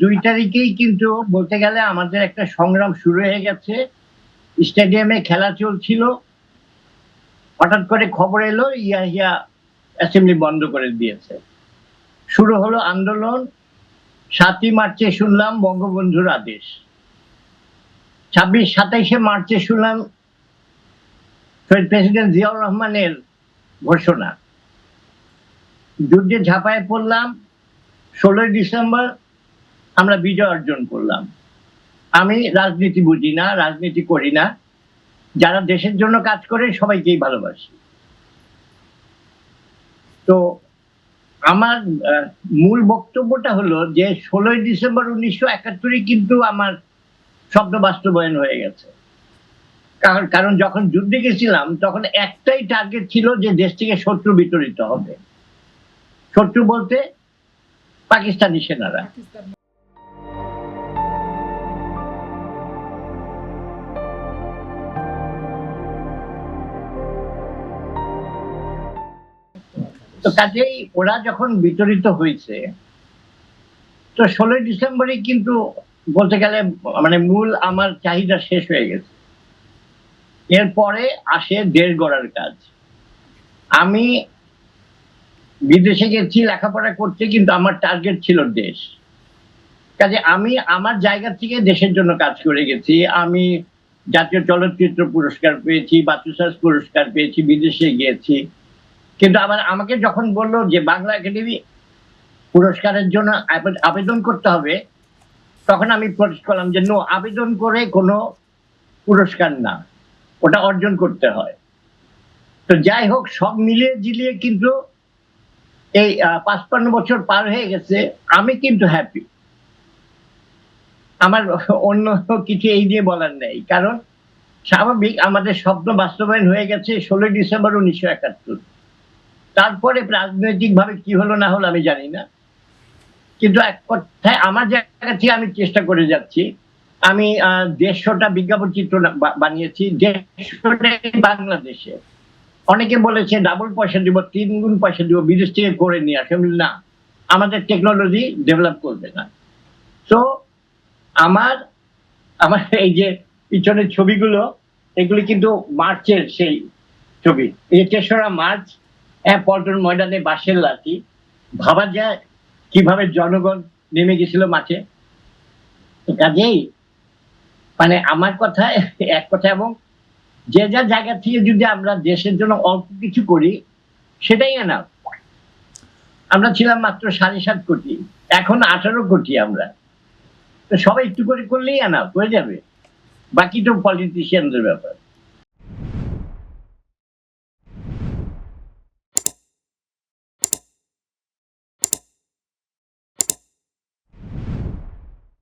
২ তারিখেই কিন্তু বলতে গেলে আমাদের একটা সংগ্রাম শুরু হয়ে গেছে। স্টেডিয়ামে খেলা চলছিল। হঠাৎ করে খবর এলো ইয়াহিয়া অ্যাসেম্বলি বন্ধ করে দিয়েছে। শুরু হলো আন্দোলন। ৭ই মার্চে শুনলাম বঙ্গবন্ধুর আদেশ। ২৭-২৭শে মার্চে শুনলাম শহীদ প্রেসিডেন্ট জিয়াউর রহমানের ঘোষণা। যুদ্ধে ঝাঁপায় পড়লাম। ১৬ই ডিসেম্বর আমরা বিজয় অর্জন করলাম। আমি রাজনীতি বুঝি না, রাজনীতি করি না। যারা দেশের জন্য কাজ করে সবাইকেই ভালোবাসি। তো আমার মূল বক্তব্যটা হলো যে ১৬ই ডিসেম্বর ১৯৭১-ই কিন্তু আমার স্বপ্ন বাস্তবায়ন হয়ে গেছে। কারণ যখন যুদ্ধে গেছিলাম তখন একটাই টার্গেট ছিল যে দেশ থেকে শত্রু বিতাড়িত হবে। শত্রু বলতে পাকিস্তানি সেনারা। তো কাজেই ওরা যখন বিতাড়িত হয়েছে তো ১৬ই ডিসেম্বরই কিন্তু বলতে গেলে মানে মূল আমার চাহিদা শেষ হয়ে গেছে। এরপরে আসে দেশ গড়ার কাজ। আমি বিদেশে গেছি লেখাপড়া করতে, কিন্তু আমার টার্গেট ছিল দেশ। কাজে আমি আমার জায়গা থেকে দেশের জন্য কাজ করে গেছি। আমি জাতীয় চলচ্চিত্র পুরস্কার পেয়েছি, বাচসাস পুরস্কার পেয়েছি, বিদেশে গিয়েছি। কিন্তু আবার আমাকে যখন বললো যে বাংলা একাডেমি পুরস্কারের জন্য আবেদন করতে হবে, তখন আমি প্রোটেস্ট করলাম যে নো, আবেদন করে কোনো পুরস্কার না, ওটা অর্জন করতে হয়। তো যাই হোক, সব মিলিয়ে ঝিলিয়ে কিন্তু এই ৫৫ বছর পার হয়ে গেছে, আমি কিন্তু হ্যাপি। আমার অন্য কিছু এই নিয়ে বলার নেই, কারণ স্বাভাবিক আমাদের স্বপ্ন বাস্তবায়ন হয়ে গেছে ১৬ই ডিসেম্বর ১৯৭১। তারপরে রাজনৈতিকভাবে কি হলো না হলো আমি জানি না, কিন্তু এক কথায় আমার জায়গা থেকে আমি চেষ্টা করে যাচ্ছি। আমি ১৫০টা বিজ্ঞাপন চিত্র বানিয়েছি, ১৫০টাই বাংলাদেশে। অনেকে বলেছে ডাবল পয়সা দিব, ৩ গুণ পয়সা দিব, বিদেশ থেকে করে নিয়ে আসে। না, আমাদের টেকনোলজি ডেভেলপ করবে না। তো আমার আমার এই যে পিছনের ছবিগুলো, এগুলি কিন্তু মার্চের সেই ছবি। এই ৩রা মার্চ, পল্টন ময়দানে বাঁশের লাঠি। ভাবা যায় কিভাবে জনগণ নেমে গেছিল মাঠে। কাজেই মানে আমার কথায় এক কথা, এবং যে যা জায়গা থেকে যদি আমরা দেশের জন্য অল্প কিছু করি সেটাই এনাফ। আমরা ছিলাম মাত্র ৭.৫ কোটি, এখন ১৮ কোটি। আমরা তো সবাই একটু করে করলেই এনাফ হয়ে যাবে, বাকি তো পলিটিশিয়ানদের ব্যাপার।